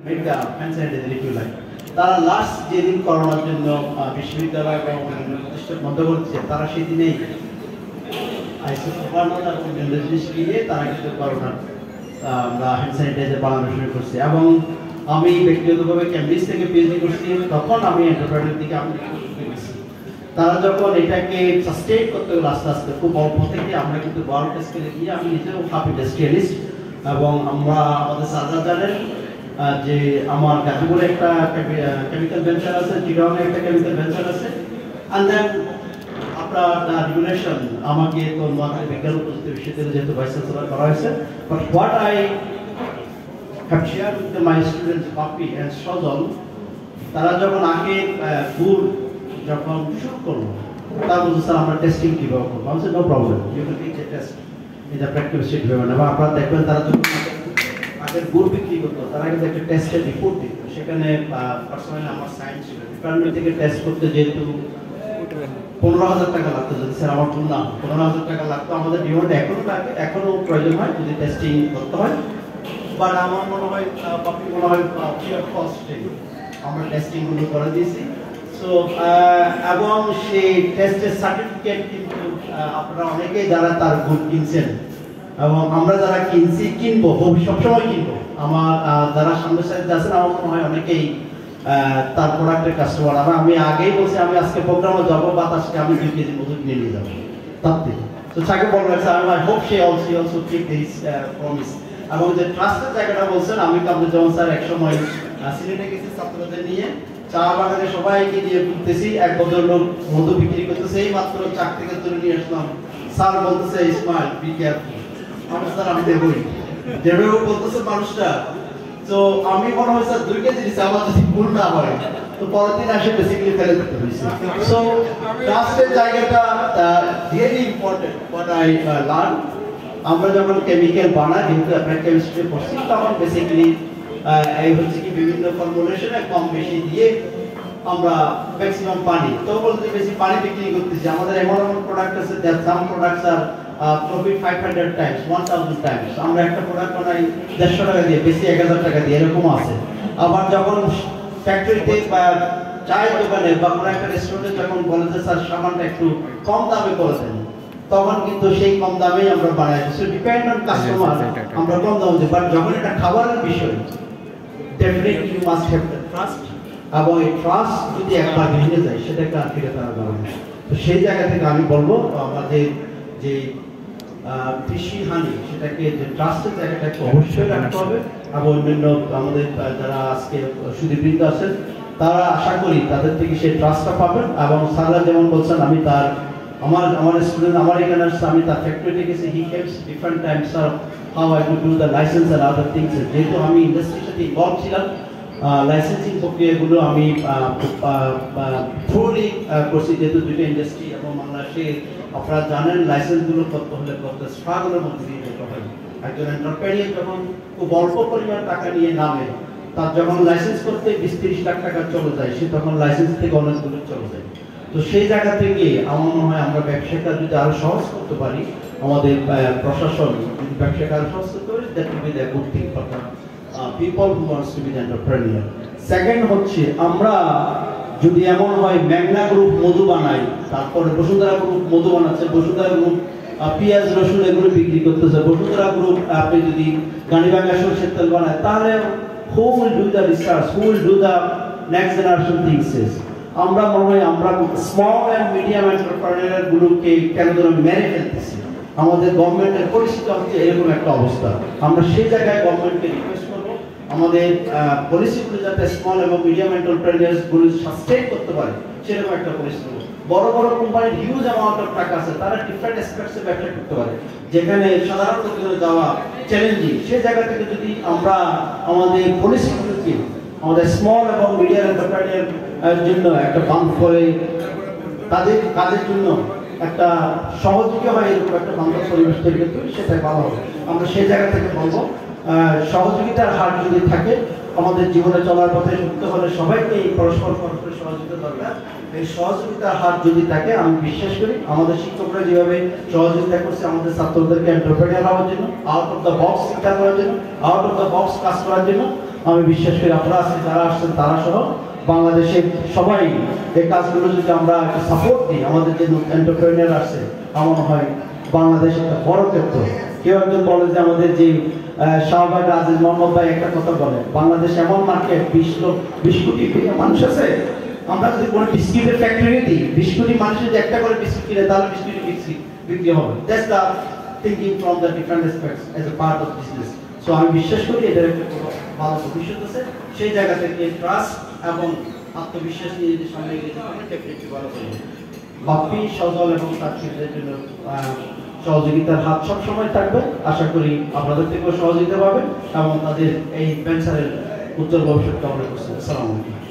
Hand sanitizer if you like. তারা last যেদিন করোনার জন্য বিশ্ববিদ্যালয় এবং প্রতিষ্ঠান বন্ধ করছে, তারা সেদিনেই জিনিস কিনে তারা কিন্তু করোনার আমরা হ্যান্ড স্যানিটাইজার বানানো শুরু করছি। এবং আমি ব্যক্তিগতভাবে ক্যামব্রিজ থেকে পিএইচডি করছি, তখন আমি এন্টারপ্রাইজের দিকে আমি গেছি। তারা যখন এটাকে সাস্টেইন করতে গেল আস্তে আস্তে, খুব অল্প থেকে আমরা কিন্তু ওয়ার্ল্ড স্কেলে গিয়ে, আমি নিজেও হাফ ইন্ডাস্ট্রিয়ালিস্ট, এবং আমরা আমাদের সাজা জানেন যে আমার গাজীপুরে একটা কেমিক্যাল ভেঞ্চার আছে, চিটাগংয়ে একটা কেমিক্যাল ভেঞ্চার আছে। অ্যান্ড দেন আপনার রেগুলেশন আমাকে তো নোয়াখালী বিজ্ঞান ও প্রযুক্তি বিশ্ববিদ্যালয়ে যেহেতু ভাইস চ্যান্সেলর করা হয়েছে, but what I have share with my students পাপি অ্যান্ড সজল, তারা যখন আগে গুড় যখন শুরু করলো, তারা বলছে স্যার আমরা টেস্টিং কীভাবে করবো। আমি no problem, you can take the test in the practice sheet ভেবেন। এবং আপনারা দেখবেন তারা যখন আগের গুড় বিক্রি করতো, তারা কিন্তু একটা টেস্টের রিপোর্ট দিত, সেখানে পার্সোনালি আমার সায়েন্স ছিল, ডিপার্টমেন্ট থেকে টেস্ট করতে যেহেতু 15,000 টাকা লাগতো, যদি স্যার আমার ভুল না 15,000 টাকা লাগতো। আমাদের ডিমান্ড এখনো লাগে, এখনো প্রয়োজন হয় যদি টেস্টিং করতে হয়, বাট আমার মনে হয় বাকি মনে হয় ফ্রি অফ কস্টে আমরা টেস্টিংগুলো করে দিয়েছি। সো এবং সেই টেস্টের সার্টিফিকেট কিন্তু আপনারা অনেকেই যারা তার গুড কিনছেন এবং আমরা যারা কিনবো সবসময় কিনবো, আমার যারা সামনের সাইডে আছেন আমার মনে হয় অনেকেই তার প্রোডাক্টের কাস্টমার। আমি আগেই বলছি আমি আজকে প্রোগ্রামে যাবো, বাতাসকে আমি 2 কেজি মধু কিনে নিয়ে যাবো তার থেকে। তো তাকে বলবো I hope say also keep this promise. এবং যে ট্রাস্টের জায়গাটা বলছেন, আমি কামরুজ্জামান স্যার একসময় সিলেটে গেছি ছাত্রদের নিয়ে, চা বাগানে সবাইকে দিয়ে ঘুরতেছি, এক ভদ্রলোক মধু বিক্রি করতেছে, এই মাত্র চাক থেকে তুলে নিয়ে আসলাম, স্যার বলতেছে ইসমাইল বি কেয়ারফুল। আমার স্যার আমি দেখবই যেভাবে বলতেছে মানুষটা, তো আমি মনে হয় স্যার 2 কেজি দিচ্ছি, আমার যদি ভুল না হয় তো পরের দিন আসে বেসিক্যালি ফেলে দিতে হয়েছে। সো ট্রাস্টের জায়গাটা really important. What I learn, আমরা যখন কেমিক্যাল বানাই, যেহেতু আপনার কেমিস্ট্রি পড়ছি, তখন বেসিক্যালি এই হচ্ছে কি বিভিন্ন ফর্মুলেশনে কম বেশি দিয়ে আমরা ম্যাক্সিমাম পানি, তো বলতে বেশি পানি বিক্রি করতেছি। আমাদের এমন এমন প্রোডাক্ট আছে, that some products are profit 500 times 1000 times. আমরা একটা প্রোডাক্ট বানাই 150 টাকা দিয়ে, বেশি 1000 টাকা দিয়ে, এরকম আছে। আবার যখন ফ্যাক্টরিতে বা চায়ের দোকানে বা কোনো একটা রেস্টুরেন্টে যখন বলে যে স্যার সামানটা একটু কম দামে করে দেন, তখন কিন্তু সেই কম দামেই আমরা বানাই। সো ডিপেন্ড অন কাস্টমার, আমরা কম দামে দিই। বাট যখন এটা খাবারের বিষয়, definitely you must have the trust, এবং এই ট্রাস্ট যদি একবার ভেঙে যায় সেটাকে আর ফিরে তারা যাবে না। তো সেই জায়গা থেকে আমি বলবো আমাদের যে কৃষি হানি, সেটাকে যে ট্রাস্টের জায়গাটাকে অবশ্যই রাখতে হবে। এবং অন্যান্য আমাদের যারা আজকে সুদীবৃন্দ আছেন, তারা আশা করি তাদের থেকে সেই ট্রাস্টটা পাবেন। এবং স্যাররা যেমন বলছেন, আমি তার আমার স্টুডেন্ট আমার এখানে আসছে, আমি তার ফ্যাক্টরিতে গেছি, he comes different times of how I could do the licence and other things. যেহেতু আমি ইন্ডাস্ট্রির সাথে ইনভলভ ছিলাম, লাইসেন্সিং প্রক্রিয়াগুলো আমি থ্রুলি করছি, যেহেতু 2টা ইন্ডাস্ট্রি এবং বাংলাদেশে আপনারা জানেন লাইসেন্সগুলো করতে হলে কত স্ট্রাগলের মধ্যে দিয়ে যেতে হয়। একজন এন্টারপ্রেনিয়ার যখন খুব অল্প পরিমাণ টাকা নিয়ে নামে, তার যখন লাইসেন্স করতে 20-30 লাখ টাকা চলে যায়, সে তখন লাইসেন্স থেকে অনেক দূরে চলে যায়। তো সেই জায়গা থেকে আমার মনে হয় আমরা ব্যবসাটা যদি আরো সহজ করতে পারি, আমাদের প্রশাসন যদি ব্যবসাকে আরো সহজ করতে পারি, that will be the good thing for the people who wants to B the entrepreneur. Second হচ্ছে, আমরা যদি এমন হয় মেঘনা গ্রুপ মধু বানাই, তারপরে বসুন্ধরা গ্রুপ মধু বানাচ্ছে, বসুন্ধরা গ্রুপ পেঁয়াজ রসুন এগুলো বিক্রি করতেছে, বসুন্ধরা গ্রুপ আপনি যদি গানিবাঙ্গা সরষের তেল বানায়, তাহলে who will do the research, who will do the next generation things? আমরা মনে হয় আমরা স্মল অ্যান্ড মিডিয়াম এন্টারপ্রেনার গুলোকে কেন ধরে মেরে ফেলতেছি। আমাদের গভর্নমেন্টের পরিস্থিতি হচ্ছে এরকম একটা অবস্থা। আমরা সেই জায়গায় গভর্নমেন্টকে রিকোয়েস্ট করবো, আমাদের পলিসিগুলো যাতে স্মল এবং মিডিয়াম এন্টারপ্রেনার্স গুলো সাস্টেইন করতে পারে, সেরকম একটা পরিস্থিতি। বড় বড় কোম্পানির হিউজ অ্যামাউন্ট অফ টাকা আছে, তারা ডিফারেন্ট অ্যাসপেক্টসে ব্যবসা করতে পারে, যেখানে সাধারণ লোকের যাওয়া চ্যালেঞ্জিং। সেই জায়গা থেকে যদি আমরা আমাদের পলিসিগুলোকে আমাদের স্মল এবং মিডিয়াম এন্টারপ্রেনার জন্য একটা বান্ধব করে, তাদের কাজের জন্য একটা সহযোগী হয়, এরকম একটা বান্ধব পরিবেশ তৈরি করতে হবে, সেটাই ভালো হবে। আমরা সেই জায়গা থেকে বলবো, সহযোগিতার হার যদি থাকে, আমাদের জীবনে চলার পথে সত্য হলে সবাইকে এই পরস্পর সহযোগিতা দরকার। এই সহযোগিতার হার যদি থাকে, আমি বিশ্বাস করি আমাদের শিক্ষকরা যেভাবে সহযোগিতা করছে আমাদের ছাত্রদেরকে এন্টারপ্রেনার হওয়ার জন্য, আউট অফ দ্য বক্স চিন্তা করার জন্য, আউট অফ দ্য বক্স কাজ করার জন্য, আমি বিশ্বাস করি আপনারা আজকে যারা আসছেন তারা সহ বাংলাদেশের সবাই এই কাজগুলো যদি আমরা একটু সাপোর্ট দিই, আমাদের যে এন্টারপ্রেনিয়ার আসছে আমার হয় বাংলাদেশ একটা বড় ক্ষেত্র। কেউ একজন বলে যে আমাদের যে শাহবাগ আজিজ মোহাম্মদ ভাই একটা কথা বলে, বাংলাদেশ এমন মার্কেট 20 কোটি মানুষ আছে, আমরা যদি কোনো বিস্কিটের ফ্যাক্টরি দিই 20 কোটি মানুষের যে একটা করে বিস্কিট কিনে তাহলে বিস্কিট বিক্রি হবে। That's the thinking from the different aspects as a part of business. So আমি বিশ্বাস করি এটার একটা ভালো ভবিষ্যৎ আছে। সেই জায়গা থেকে ট্রাস্ট এবং আত্মবিশ্বাস নিয়ে যদি সামনে এগিয়ে যেতে পারে ডেফিনেটলি ভালো হবে। বাপ্পি, সজল এবং তার টিমের জন্য সহযোগিতার হাত সবসময় থাকবে। আশা করি আপনাদের থেকেও সহযোগিতা পাবেন এবং তাদের এই ভেঞ্চারের উজ্জ্বল ভবিষ্যৎ কামনা করছি। আসসালামু আলাইকুম।